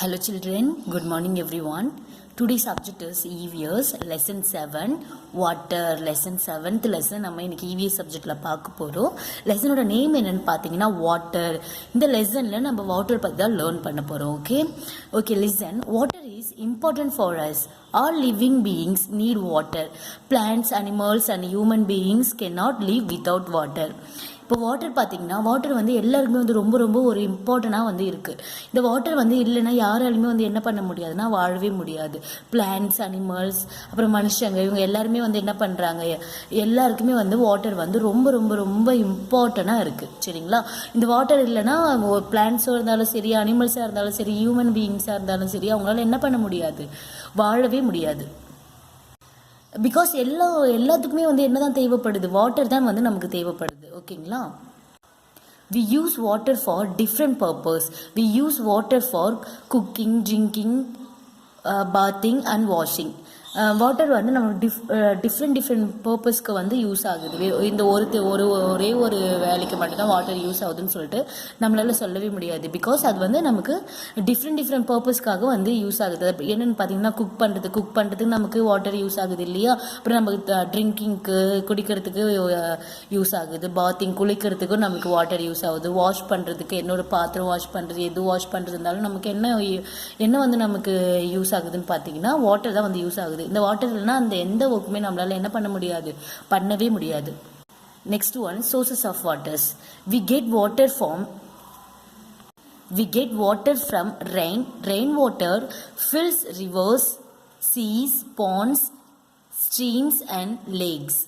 Hello children, good morning everyone. Today's subject is EVS lesson 7 water. Lesson 7th lesson நம்ம இன்னைக்கு EVS சப்ஜெக்ட்ல பார்க்க போறோம். லெசனோட நேம் என்னன்னு பார்த்தீங்கன்னா வாட்டர். இந்த லெசன்ல நம்ம வாட்டர் பத்தி தான் லேர்ன் பண்ண போறோம். Okay listen. Water is important for us. All living beings need water. Plants, animals and human beings cannot live without water. இப்போ வாட்டர் பார்த்தீங்கன்னா வாட்டர் வந்து எல்லாருக்குமே வந்து ரொம்ப ரொம்ப ஒரு இம்பார்ட்டண்ட்டாக வந்து இருக்குது. இந்த வாட்டர் வந்து இல்லைன்னா யாராலுமே வந்து என்ன பண்ண முடியாதுன்னா வாழவே முடியாது. பிளான்ட்ஸ், அனிமல்ஸ், அப்புறம் மனுஷங்க இவங்க எல்லாருமே வந்து என்ன பண்ணுறாங்க, எல்லாருக்குமே வந்து வாட்டர் வந்து ரொம்ப ரொம்ப ரொம்ப இம்பார்ட்டண்ட்டாக இருக்குது. சரிங்களா? இந்த வாட்டர் இல்லைன்னா பிளான்ட்ஸாக இருந்தாலும் சரி, அனிமல்ஸாக இருந்தாலும் சரி, ஹியூமன் பீயிங்ஸாக இருந்தாலும் சரி, அவங்களால என்ன பண்ண முடியாது, வாழவே முடியாது. பிகாஸ் எல்லாத்துக்குமே வந்து என்னதான் தேவைப்படுது, வாட்டர் தான் வந்து நமக்கு தேவைப்படுது. ஓகேங்களா? we use water for different purpose. We use water for cooking, drinking, bathing and washing. Water வந்து நம்ம டிஃப்ரெண்ட் பர்பஸ்க்கு வந்து யூஸ் ஆகுது. இந்த ஒரே ஒரு வேலைக்கு மட்டும்தான் வாட்டர் யூஸ் ஆகுதுன்னு சொல்லிட்டு நம்மளால சொல்லவே முடியாது. பிகாஸ் அது வந்து நமக்கு டிஃப்ரெண்ட் பர்பஸ்க்காக வந்து யூஸ் ஆகுது. என்னென்னு பார்த்தீங்கன்னா குக் பண்ணுறதுக்கு நமக்கு வாட்டர் யூஸ் ஆகுது இல்லையா? அப்புறம் நமக்கு ட்ரிங்கிங்க்கு, குடிக்கிறதுக்கு யூஸ் ஆகுது. பாத்திங், குளிக்கிறதுக்கும் நமக்கு வாட்டர் யூஸ் ஆகுது. வாஷ் பண்ணுறதுக்கு, என்னோட பாத்திரம் வாஷ் பண்ணுறது, எது வாஷ் பண்ணுறது இருந்தாலும் நமக்கு என்ன வந்து நமக்கு யூஸ் ஆகுதுன்னு பார்த்தீங்கன்னா வாட்டர் தான் வந்து யூஸ் ஆகுது. இந்த வாட்டர் இல்லைன்னா அந்த எந்த ஒர்க்குமே நம்மளால என்ன பண்ணவே முடியாது. Next one, sources of waters. we get water from rain. Rainwater fills rivers, seas, ponds, streams and lakes.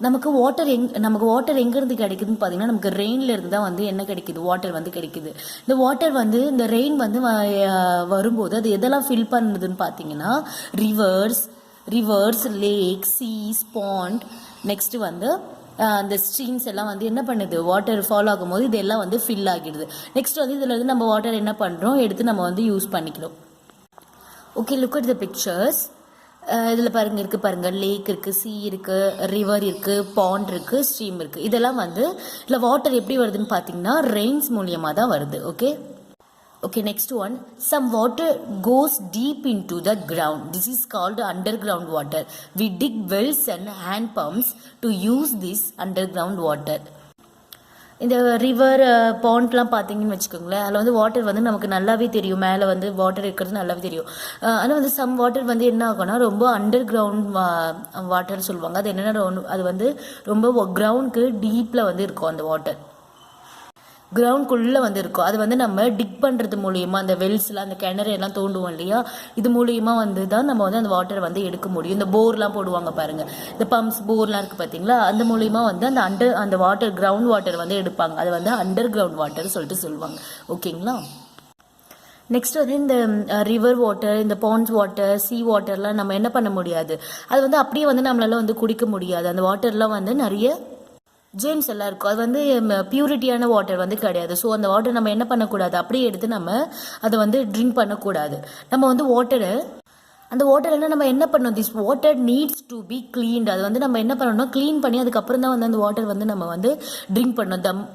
நமக்கு வாட்டர் எங்கேருந்து கிடைக்குதுன்னு பார்த்தீங்கன்னா நமக்கு ரெயின்ல இருந்து தான் வந்து என்ன கிடைக்குது, வாட்டர் வந்து கிடைக்குது. இந்த வாட்டர் வந்து இந்த ரெயின் வந்து வரும்போது அது எதெல்லாம் ஃபில் பண்ணுதுன்னு பார்த்தீங்கன்னா rivers, lake, seas, pond, next வந்து அந்த ஸ்ட்ரீம்ஸ் எல்லாம் வந்து என்ன பண்ணுது, வாட்டர் ஃபாலோ ஆகும்போது இதெல்லாம் வந்து ஃபில் ஆகிடுது. நெக்ஸ்ட் வந்து இதில் இருந்து நம்ம வாட்டர் என்ன பண்ணுறோம், எடுத்து நம்ம வந்து யூஸ் பண்ணிக்கிறோம். Okay, look at the pictures. இதில் பாருங்க லேக் இருக்குது, சீ இருக்குது, ரிவர் இருக்குது, பாண்ட் இருக்குது, ஸ்ட்ரீம் இருக்குது. இதெல்லாம் வந்து இல்லை வாட்டர் எப்படி வருதுன்னு பார்த்தீங்கன்னா ரெயின்ஸ் மூலியமாக தான் வருது. Okay, next one, some water goes deep into the ground. This is called underground water. We dig wells and hand pumps to use this underground water. இந்த river, பாண்ட்லாம் பார்த்தீங்கன்னு வச்சுக்கோங்களேன், அதில் வந்து water வந்து நமக்கு நல்லாவே தெரியும், மேலே வந்து வாட்டர் இருக்கிறது நல்லாவே தெரியும். ஆனால் வந்து சம் வாட்டர் வந்து என்ன ஆகும்னா ரொம்ப அண்டர் கிரவுண்ட் வாட்டர்னு சொல்லுவாங்க. அது என்னென்னா அது வந்து ரொம்ப கிரவுண்டுக்கு டீப்பில் வந்து இருக்கும். அந்த வாட்டர் கிரவுண்ட்குள்ளே வந்து இருக்கும். அது வந்து நம்ம டிக் பண்ணுறது மூலியமாக, அந்த வெல்ஸ்லாம், அந்த கிணறு எல்லாம் தோண்டுவோம் இல்லையா, இது மூலியமாக வந்து தான் நம்ம வந்து அந்த வாட்டர் வந்து எடுக்க முடியும். இந்த போர்லாம் போடுவாங்க பாருங்கள், இந்த பம்ப்ஸ், போர்லாம் இருக்குது பார்த்தீங்களா, அந்த மூலியமாக வந்து அந்த வாட்டர், கிரவுண்ட் வாட்டர் வந்து எடுப்பாங்க. அது வந்து அண்டர் கிரவுண்ட் வாட்டர் சொல்லிட்டு சொல்லுவாங்க. ஓகேங்களா? நெக்ஸ்ட் வந்து இந்த ரிவர் வாட்டர், இந்த பாண்ட்ஸ் வாட்டர், சீ வாட்டர்லாம் நம்ம என்ன பண்ண முடியாது, அது வந்து அப்படியே வந்து நம்மளால வந்து குடிக்க முடியாது. அந்த வாட்டர்லாம் வந்து நிறைய ஜேம்ஸ் எல்லாம் இருக்கும். அது வந்து பியூரிட்டியான வாட்டர் வந்து கிடையாது. ஸோ அந்த வாட்டர் நம்ம என்ன பண்ணக்கூடாது, அப்படியே எடுத்து நம்ம அதை வந்து ட்ரிங்க் பண்ணக்கூடாது. நம்ம வந்து அந்த வாட்டர் நம்ம என்ன பண்ணணும், this water needs to be cleaned. அது வந்து நம்ம என்ன பண்ணணும், க்ளீன் பண்ணி அதுக்கப்புறம் தான் வந்து அந்த வாட்டர் வந்து நம்ம வந்து ட்ரிங்க் பண்ணணும்.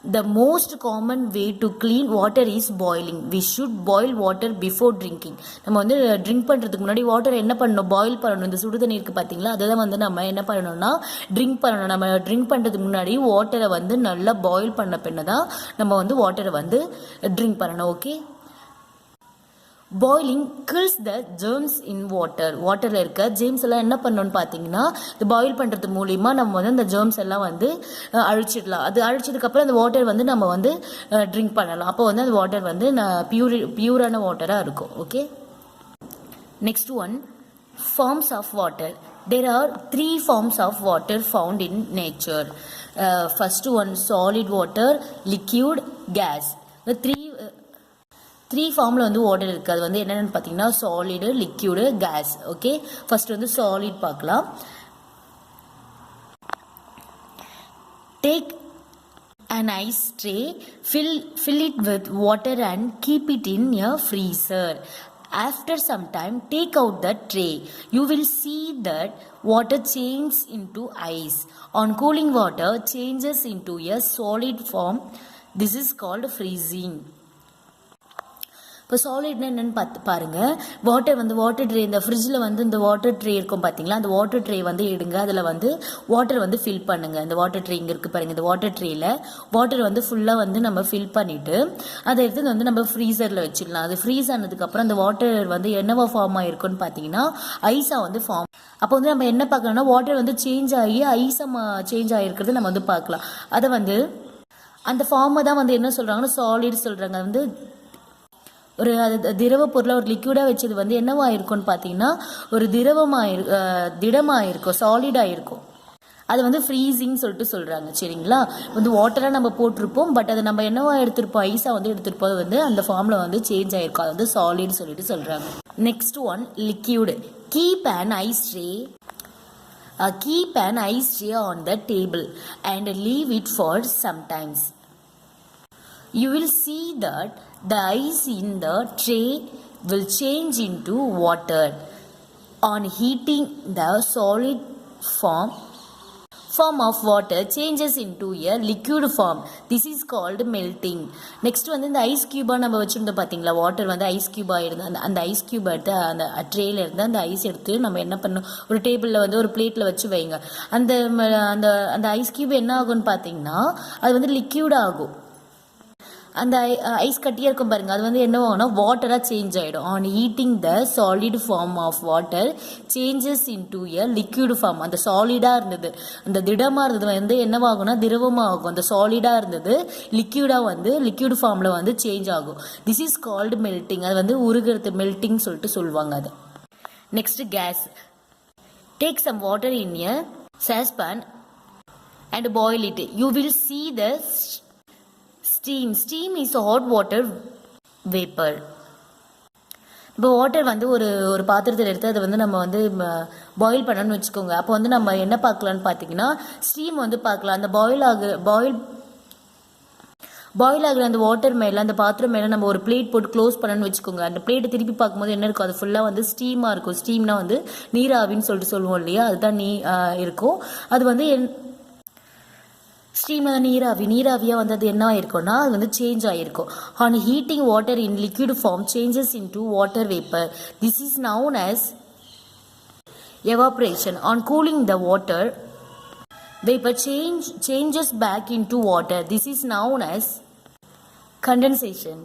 The most common way to clean water is boiling. We should boil water before drinking. நம்ம வந்து ட்ரிங்க் பண்ணுறதுக்கு முன்னாடி வாட்டர் என்ன பண்ணணும், பாயில் பண்ணணும். இந்த சுடு தண்ணி இருக்குது பார்த்தீங்களா, அதை தான் வந்து நம்ம என்ன பண்ணணும்னா ட்ரிங்க் பண்ணணும். நம்ம ட்ரிங்க் பண்ணுறதுக்கு முன்னாடி வாட்டரை வந்து நல்லா பாயில் பண்ண பின்ன தான் நம்ம வந்து வாட்டரை வந்து ட்ரிங்க் பண்ணணும். Okay, boiling kills the germs in water. வாட்டரில் இருக்க ஜெர்ம்ஸ் எல்லாம் என்ன பண்ணணும்னு பார்த்தீங்கன்னா இந்த பாயில் பண்ணுறது மூலிமா நம்ம வந்து அந்த ஜெர்ம்ஸ் எல்லாம் வந்து அழிச்சிடலாம். அது அழிச்சதுக்கப்புறம் அந்த வாட்டர் வந்து நம்ம வந்து ட்ரிங்க் பண்ணலாம். அப்போ வந்து அந்த வாட்டர் வந்து பியூரான வாட்டராக இருக்கும். Okay, next one, forms of water. There are 3 forms of water found in nature. First one, solid water, liquid, gas. The three ஃபார்மில் வந்து வாட்டர் இருக்குது. அது வந்து என்னென்னு பார்த்தீங்கன்னா solid, liquid, gas. Okay, first வந்து சாலிட் பார்க்கலாம். Take an ice tray, fill it with water and keep it in a freezer. After some time, take out the tray. You will see that water changes into ice. On cooling, water changes into a solid form. This is called freezing. இப்போ சாலிட்னா என்னென்னு பார்த்து பாருங்கள். Water tray, இந்த ஃப்ரிட்ஜில் வந்து இந்த water tray இருக்கும் பார்த்தீங்களா, அந்த வாட்டர் ட்ரே வந்து எடுங்க, அதில் வந்து வாட்டர் வந்து ஃபில் பண்ணுங்கள். இந்த வாட்டர் ட்ரே இங்கே இருக்குது பாருங்கள், இந்த வாட்டர் ட்ரேயில் வாட்டர் வந்து ஃபுல்லாக வந்து நம்ம ஃபில் பண்ணிவிட்டு அதை எடுத்து வந்து நம்ம ஃப்ரீசரில் வச்சிடலாம். அது ஃப்ரீஸ் ஆனதுக்கப்புறம் அந்த வாட்டர் வந்து என்னவா ஃபார்ம் ஆகிருக்குன்னு பார்த்தீங்கன்னா ஐஸாக வந்து ஃபார்ம். அப்போ வந்து நம்ம என்ன பார்க்கலாம்னா வாட்டர் வந்து சேஞ்ச் ஆகி ஐஸாக சேஞ்ச் ஆகிருக்கிறது நம்ம வந்து பார்க்கலாம். அதை வந்து அந்த ஃபார்மை தான் வந்து என்ன சொல்கிறாங்கன்னா சாலிட் சொல்கிறாங்க. வந்து ஒரு திரவ பொருளை ஒரு லிக்விடாக வச்சது வந்து என்னவா இருக்கும்னு பார்த்தீங்கன்னா ஒரு திடமாக இருக்கும், சாலிடாக இருக்கும். அது வந்து ஃப்ரீசிங் சொல்லிட்டு சொல்கிறாங்க. சரிங்களா, வந்து வாட்டராக நம்ம போட்டிருப்போம், பட் அதை நம்ம என்னவா எடுத்திருப்போம், ஐஸாக வந்து எடுத்திருப்போம், அது வந்து அந்த ஃபார்மில் வந்து சேஞ்ச் ஆகிருக்கும், அது வந்து சாலிட் சொல்லிட்டு சொல்கிறாங்க. Next one liquid. Keep an ice tray on the table and leave it for some times. You will see that the ice in the tray will change into water. On heating, the solid form of water changes into a liquid form. This is called melting. Next வந்து இந்த ice கியூபாக நம்ம வச்சுருந்தோம் பார்த்தீங்களா, water வந்து ice கியூபாக இருந்து அந்த ice cube எடுத்து அந்த ட்ரேயில் இருந்து அந்த ஐஸ் எடுத்து நம்ம என்ன பண்ணணும், ஒரு டேபிளில் வந்து ஒரு பிளேட்டில் வச்சு வைங்க. அந்த அந்த அந்த ஐஸ் கியூப் என்ன ஆகும்னு பார்த்தீங்கன்னா அது வந்து லிக்யூட் ஆகும். அந்த ஐஸ் கட்டியாக இருக்கும் பாருங்க, அது வந்து என்ன ஆகும்னா வாட்டராக சேஞ்ச் ஆகிடும். On heating the solid form of water changes into a liquid form. அந்த சாலிடாக இருந்தது, அந்த திடமாக இருந்தது வந்து என்னவாகும்னா திரவமாக ஆகும். அந்த சாலிடாக இருந்தது லிக்விடாக வந்து லிக்விட் ஃபார்மில் வந்து சேஞ்ச் ஆகும். This is called melting. அது வந்து உருகிறது, மெல்ட்டிங் சொல்லிட்டு சொல்லுவாங்க அது. Next gas. Take some water in a saucepan and boil it. You will see the steam is hot water vapor. இப்போ வாட்டர் வந்து ஒரு பாத்திரத்தில் எடுத்து அதை வந்து நம்ம வந்து பாயில் பண்ணணும்னு வச்சுக்கோங்க. அப்போ வந்து நம்ம என்ன பார்க்கலான்னு பார்த்தீங்கன்னா ஸ்டீம் வந்து பார்க்கலாம். அந்த பாயில் ஆகுற அந்த வாட்டர் மேலே, அந்த பாத்திரம் மேலே நம்ம ஒரு பிளேட் போட்டு க்ளோஸ் பண்ணணும்னு வச்சுக்கோங்க. அந்த பிளேட்டை திருப்பி பார்க்கும்போது என்ன இருக்கும், அது ஃபுல்லாக வந்து ஸ்டீமாக இருக்கும். ஸ்டீம்னா வந்து நீராவின்னு சொல்லிட்டு சொல்லுவோம் இல்லையா, அதுதான் இருக்கும். அது வந்து ஸ்டீமில் நீராவியாக வந்து அது என்ன ஆயிருக்கும்னா அது வந்து சேஞ்ச் ஆகிருக்கும். On heating water in liquid form changes into water vapour. This is known as evaporation. On cooling the water vapour changes back into water. This is known as condensation.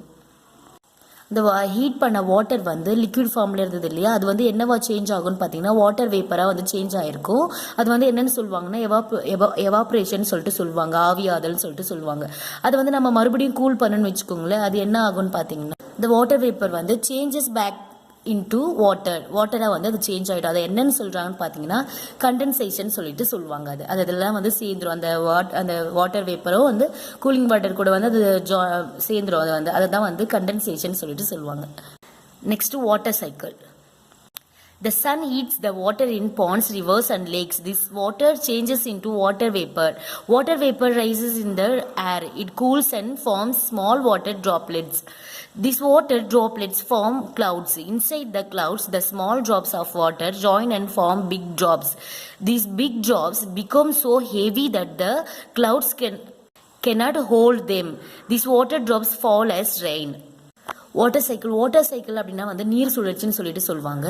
இந்த ஹீட் பண்ண water வந்து liquid ஃபார்மில் இருந்தது இல்லையா, அது வந்து என்னவா change ஆகும்னு பார்த்தீங்கன்னா வாட்டர் வேப்பராக வந்து சேஞ்ச் ஆகிருக்கும். அது வந்து என்னென்னு சொல்லுவாங்கன்னா எவாப்ரேஷன் சொல்லிட்டு சொல்லுவாங்க, ஆவியாதல்னு சொல்லிட்டு சொல்லுவாங்க. அதை வந்து நம்ம மறுபடியும் கூல் பண்ணணும்னு வச்சுக்கோங்களேன், அது என்ன ஆகும்னு பார்த்தீங்கன்னா இந்த வாட்டர் வேப்பர் வந்து சேஞ்சஸ் பேக் இன்டு வாட்டராக வந்து அது சேஞ்ச் ஆகிடும். அதை என்னன்னு சொல்கிறாங்கன்னு பார்த்தீங்கன்னா கண்டென்சேஷன் சொல்லிட்டு சொல்லுவாங்க. அது அதெல்லாம் வந்து சேர்ந்துடும். அந்த வாட்டர் வேப்பரும் வந்து கூலிங் வாட்டர் கூட வந்து அது சேர்ந்துடும். அது வந்து அதை தான் வந்து கண்டென்சேஷன் சொல்லிட்டு சொல்லுவாங்க. Next water cycle. The sun heats the water in ponds, rivers and lakes. This water changes into water vapor. Water vapor rises in the air. It cools and forms small water droplets. These water droplets form clouds. Inside the clouds, the small drops of water join and form big drops. These big drops become so heavy that the clouds cannot hold them. These water drops fall as rain. Water cycle அப்படின்னா வந்து நீர் சுழற்சின்னு சொல்லிட்டு சொல்லுவாங்க.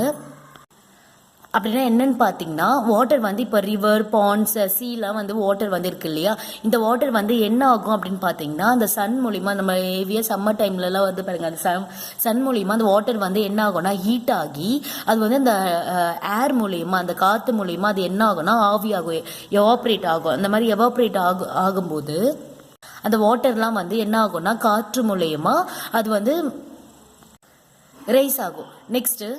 அப்படின்னா என்னன்னு பார்த்தீங்கன்னா water வந்து இப்போ ரிவர், பாண்ட்ஸ், சீலாம் வந்து வாட்டர் வந்து இருக்கு இல்லையா, இந்த வாட்டர் வந்து என்ன ஆகும் அப்படின்னு பார்த்தீங்கன்னா அந்த சன் மூலிமா, நம்ம ஹெவியாக சம்மர் டைம்லலாம் வந்து பாருங்க, அந்த சன் மூலிமா அந்த வாட்டர் வந்து என்ன ஆகும்னா ஹீட் ஆகி அது வந்து அந்த ஏர் மூலிமா, அந்த காற்று மூலிமா அது என்ன ஆகும்னா ஆவியாகும், எவாப்ரேட் ஆகும். அந்த மாதிரி எவாப்ரேட் ஆகும்போது அந்த வாட்டர்லாம் வந்து என்ன ஆகும்னா காற்று மூலியமா அது வந்து ரைஸ் ஆகும். நெக்ஸ்ட்டு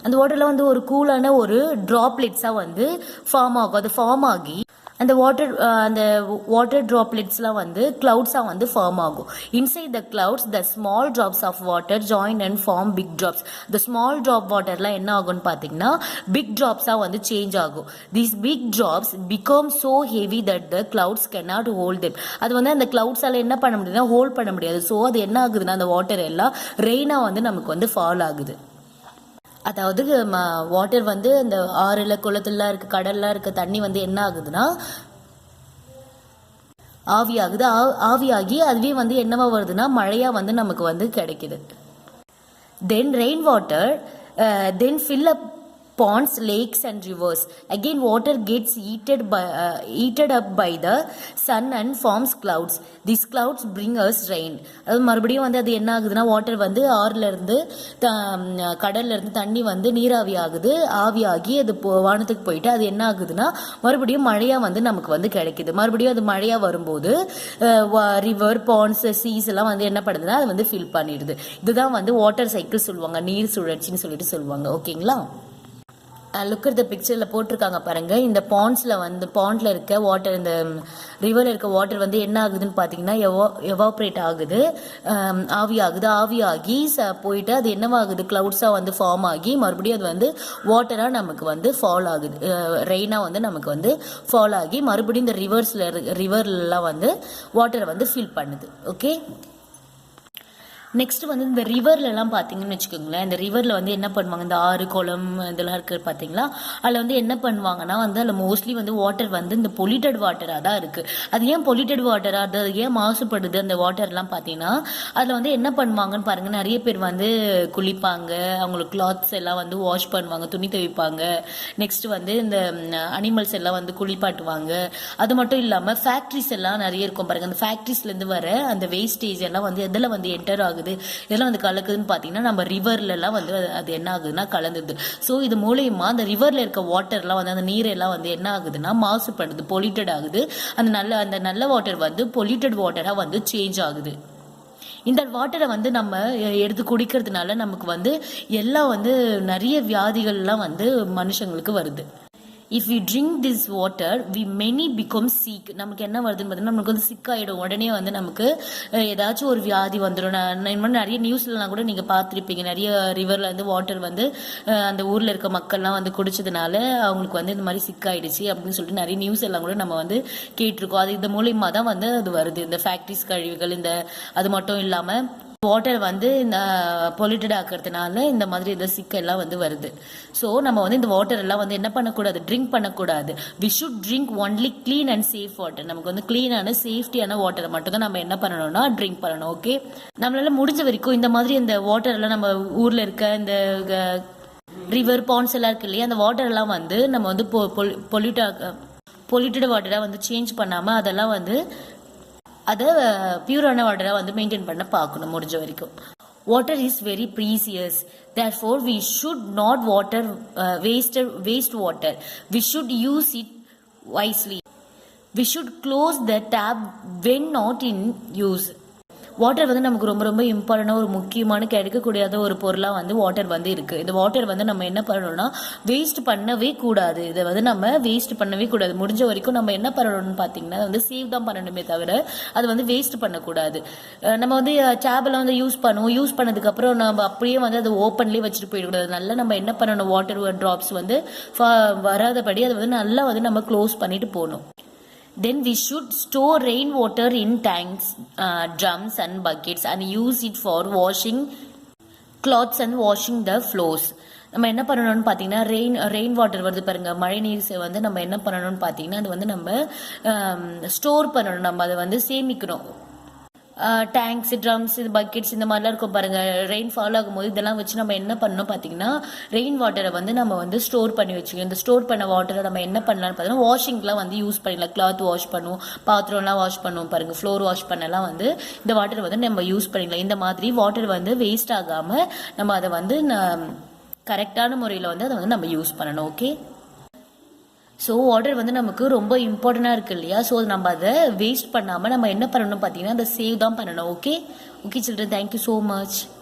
அந்த வாட்டரில் வந்து ஒரு கூலான ஒரு ட்ராப்லெட்ஸாக வந்து ஃபார்ம் ஆகும். அது ஃபார்ம் ஆகி அந்த வாட்டர் ட்ராப்லெட்ஸ்லாம் வந்து கிளவுட்ஸாக வந்து ஃபார்ம் ஆகும். Inside the clouds the small drops of water join and form big drops. இந்த ஸ்மால் ட்ராப் வாட்டர்லாம் என்ன ஆகும்னு பார்த்தீங்கன்னா பிக் ட்ராப்ஸாக வந்து சேஞ்ச் ஆகும். These big drops become so heavy that the clouds cannot hold them. அது வந்து அந்த கிளவுட்ஸால் என்ன பண்ண முடியுதுன்னா ஹோல்ட் பண்ண முடியாது. ஸோ அது என்ன ஆகுதுன்னா அந்த வாட்டர் எல்லாம் ரெயினாக வந்து நமக்கு வந்து ஃபால் ஆகுது. அதாவது வாட்டர் வந்து அந்த ஆறுல, குளத்துலாம் இருக்க, கடல்லாம் இருக்க தண்ணி வந்து என்ன ஆகுதுன்னா ஆவியாகுது. ஆவியாகி அதுவே வந்து என்னவா வருதுன்னா மழையா வந்து நமக்கு வந்து கிடைக்குது. Then rainwater then fill up ponds, lakes and rivers. Again water gets heated up by the sun and forms clouds. These clouds bring us rain. அது மறுபடியும் வந்து அது என்ன ஆகுதுன்னா வாட்டர் வந்து ஆறுல இருந்து கடல்ல இருந்து தண்ணி வந்து நீராவி ஆகுது, ஆவியாகி அது வானத்துக்கு போயிட்டு அது என்ன ஆகுதுன்னா மறுபடியும் மழையா வந்து நமக்கு வந்து கிடைக்குது. மறுபடியும் அது மழையா வரும்போது ரிவர், பாண்ட்ஸ், சீஸ் எல்லாம் வந்து என்ன பண்ணுதுன்னா அது வந்து ஃபில் பண்ணிடுது. இதுதான் வந்து வாட்டர் சைக்கிள் சொல்லுவாங்க, நீர் சுழற்சின்னு சொல்லிட்டு சொல்லுவாங்க. ஓகேங்களா? லுக் அட் த பிக்சரில் போட்டிருக்காங்க பாருங்கள். இந்த பாண்டில் இருக்க வாட்டர், இந்த ரிவரில் இருக்க வாட்டர் வந்து என்ன ஆகுதுன்னு பார்த்தீங்கன்னா எவாப்ரேட் ஆகுது, ஆவியாகி போயிட்டு அது என்னவாகுது, கிளவுட்ஸாக வந்து ஃபார்ம் ஆகி மறுபடியும் அது வந்து வாட்டராக நமக்கு வந்து ஃபால் ஆகுது, ரெயினாக வந்து நமக்கு வந்து ஃபால் ஆகி மறுபடியும் இந்த ரிவர்லாம் வந்து வாட்டரை வந்து ஃபில் பண்ணுது. ஓகே, நெக்ஸ்ட் வந்து இந்த ரிவர்லலாம் பார்த்தீங்கன்னு வச்சுக்கோங்களேன், இந்த ரிவரில் வந்து என்ன பண்ணுவாங்க, இந்த ஆறு, குளம் இதெல்லாம் இருக்குது பார்த்தீங்களா, அதில் வந்து என்ன பண்ணுவாங்கன்னா வந்து அதில் மோஸ்ட்லி வந்து வாட்டர் வந்து இந்த பொல்யூட்டட் வாட்டராக தான் இருக்குது. அது ஏன் பொல்யூட்டட் வாட்டராக, அது ஏன் மாசுபடுது அந்த வாட்டர்லாம் பார்த்தீங்கன்னா, அதில் வந்து என்ன பண்ணுவாங்கன்னு பாருங்கள், நிறைய பேர் வந்து குளிப்பாங்க, அவங்களுக்கு கிளாத்ஸ் எல்லாம் வந்து வாஷ் பண்ணுவாங்க, துணி துவைப்பாங்க, நெக்ஸ்ட் வந்து இந்த அனிமல்ஸ் எல்லாம் வந்து குளிப்பாட்டுவாங்க. அது மட்டும் இல்லாமல் ஃபேக்ட்ரிஸ் எல்லாம் நிறைய இருக்கும் பாருங்கள், அந்த ஃபேக்ட்ரிஸ்லேருந்து வர அந்த வேஸ்டேஜ் எல்லாம் வந்து எதில் வந்து என்டர் ஆகுது, இதெல்லாம் வந்து கலக்குதுன்னு பார்த்தீங்கன்னா நம்ம ரிவர்லாம் வந்து அது என்ன ஆகுதுன்னா கலந்துது. ஸோ இது மூலயமா அந்த ரிவரில் இருக்க வாட்டர்லாம் வந்து அந்த நீரெல்லாம் வந்து என்ன ஆகுதுன்னா மாசுபடுது, பொல்யூட்டட் ஆகுது. அந்த நல்ல வாட்டர் வந்து பொல்யூட்டட் வாட்டராக வந்து சேஞ்ச் ஆகுது. இந்த வாட்டரை வந்து நம்ம எடுத்து குடிக்கிறதுனால நமக்கு வந்து எல்லாம் வந்து நிறைய வியாதிகள்லாம் வந்து மனுஷங்களுக்கு வருது. If we drink this water we many become sick. நமக்கு என்ன வருதுன்னு பார்த்தீங்கன்னா நமக்கு வந்து சிக் ஆகிடும், உடனே வந்து நமக்கு ஏதாச்சும் ஒரு வியாதி வந்துடும். நான் நிறைய நியூஸ்லாம் கூட நீங்கள் பார்த்துருப்பீங்க, நிறைய ரிவரில் வந்து வாட்டர் வந்து அந்த ஊரில் இருக்க மக்கள்லாம் வந்து குடிச்சதுனால அவங்களுக்கு வந்து இந்த மாதிரி சிக் ஆகிடுச்சு அப்படின்னு சொல்லிட்டு நிறைய நியூஸ் எல்லாம் கூட நம்ம வந்து கேட்டிருக்கோம். அது இந்த மூலியமாக தான் வந்து அது வருது, இந்த ஃபேக்ட்ரிஸ் கழிவுகள், இந்த அது மட்டும் இல்லாமல் வாட்டர் வந்து இந்த பொல்யூட்டட் ஆக்கிறதுனால இந்த மாதிரி இந்த சிக்கெல்லாம் வந்து வருது. ஸோ நம்ம வந்து இந்த வாட்டர் எல்லாம் வந்து என்ன பண்ணக்கூடாது, ட்ரிங்க் பண்ணக்கூடாது. We should drink only clean and safe water. நமக்கு வந்து க்ளீனான சேஃப்டியான வாட்டரை மட்டும் தான் நம்ம என்ன பண்ணணும்னா ட்ரிங்க் பண்ணணும். ஓகே, நம்மளால முடிஞ்ச வரைக்கும் இந்த மாதிரி இந்த வாட்டர் எல்லாம் நம்ம ஊரில் இருக்க இந்த ரிவர், பாண்ட்ஸ் எல்லாம் இருக்கு இல்லையா, அந்த வாட்டர் எல்லாம் வந்து நம்ம வந்து பொல்யூட்டட் வாட்டராக வந்து சேஞ்ச் பண்ணாமல் அதெல்லாம் வந்து அதை பியூரான வாட்டராக வந்து மெயின்டைன் பண்ண பார்க்கணும் முடிஞ்ச வரைக்கும். Water is very precious, therefore we should not waste water. We should use it wisely. We should close the tap when not in use. Water வந்து நமக்கு ரொம்ப ரொம்ப இம்பார்ட்டண்டாக ஒரு முக்கியமான கிடைக்கக்கூடியத ஒரு பொருளாக வந்து வாட்டர் வந்து இருக்குது. இந்த வாட்டர் வந்து நம்ம என்ன பண்ணணும்னா வேஸ்ட் பண்ணவே கூடாது. இதை வந்து நம்ம வேஸ்ட் பண்ணவே கூடாது. முடிஞ்ச வரைக்கும் நம்ம என்ன பண்ணணும்னு பார்த்தீங்கன்னா வந்து சேவ் தான் பண்ணணுமே தவிர அது வந்து வேஸ்ட் பண்ணக்கூடாது. நம்ம வந்து டேபெல்லாம் வந்து யூஸ் பண்ணதுக்கப்புறம் நம்ம அப்படியே வந்து அதை ஓப்பன்லேயே வச்சுட்டு போயிடக்கூடாது. நல்லா நம்ம என்ன பண்ணணும், வாட்டர் ட்ராப்ஸ் வந்து வராதபடி அதை வந்து நல்லா வந்து நம்ம க்ளோஸ் பண்ணிட்டு போகணும். Then we should store rainwater in tanks, drums and buckets and use it for washing clothes and washing the floors. நம்ம என்ன பண்ணணும்னு பார்த்தீங்கன்னா ரெயின் வாட்டர் வருது பாருங்க, மழை நீர் வந்து நம்ம என்ன பண்ணணும்னு பார்த்தீங்கன்னா அது வந்து நம்ம ஸ்டோர் பண்ணணும், நம்ம அதை வந்து சேமிக்கணும். டேங்க்ஸ், ட்ரம்ஸ், இது பக்கெட்ஸ் இந்த மாதிரிலாம் இருக்கும் பாருங்கள். ரெயின் ஃபால் ஆகும்போது இதெல்லாம் வச்சு நம்ம என்ன பண்ணணும் பார்த்தீங்கன்னா ரெயின் வாட்டரை வந்து நம்ம வந்து ஸ்டோர் பண்ணி வச்சுக்கணும். இந்த ஸ்டோர் பண்ண வாட்டரை நம்ம என்ன பண்ணலாம்னு பார்த்தீங்கன்னா வாஷிங்லாம் வந்து யூஸ் பண்ணிடலாம். கிளாத் வாஷ் பண்ணுவோம், பாத்திரம்லாம் வாஷ் பண்ணுவோம் பாருங்கள், ஃப்ளோர் வாஷ் பண்ணலாம் வந்து இந்த வாட்டரை வந்து நம்ம யூஸ் பண்ணிக்கலாம். இந்த மாதிரி வாட்டர் வந்து வேஸ்ட் ஆகாமல் நம்ம அதை வந்து கரெக்டான முறையில் வந்து அதை வந்து நம்ம யூஸ் பண்ணணும். ஓகே, ஸோ வாட்டர் வந்து நமக்கு ரொம்ப இம்பார்ட்டண்டாக இருக்குது இல்லையா. ஸோ நம்ம அதை வேஸ்ட் பண்ணாமல் நம்ம என்ன பண்ணணும் பார்த்தீங்கன்னா அதை சேவ் தான் பண்ணணும். Okay children, thank you so much.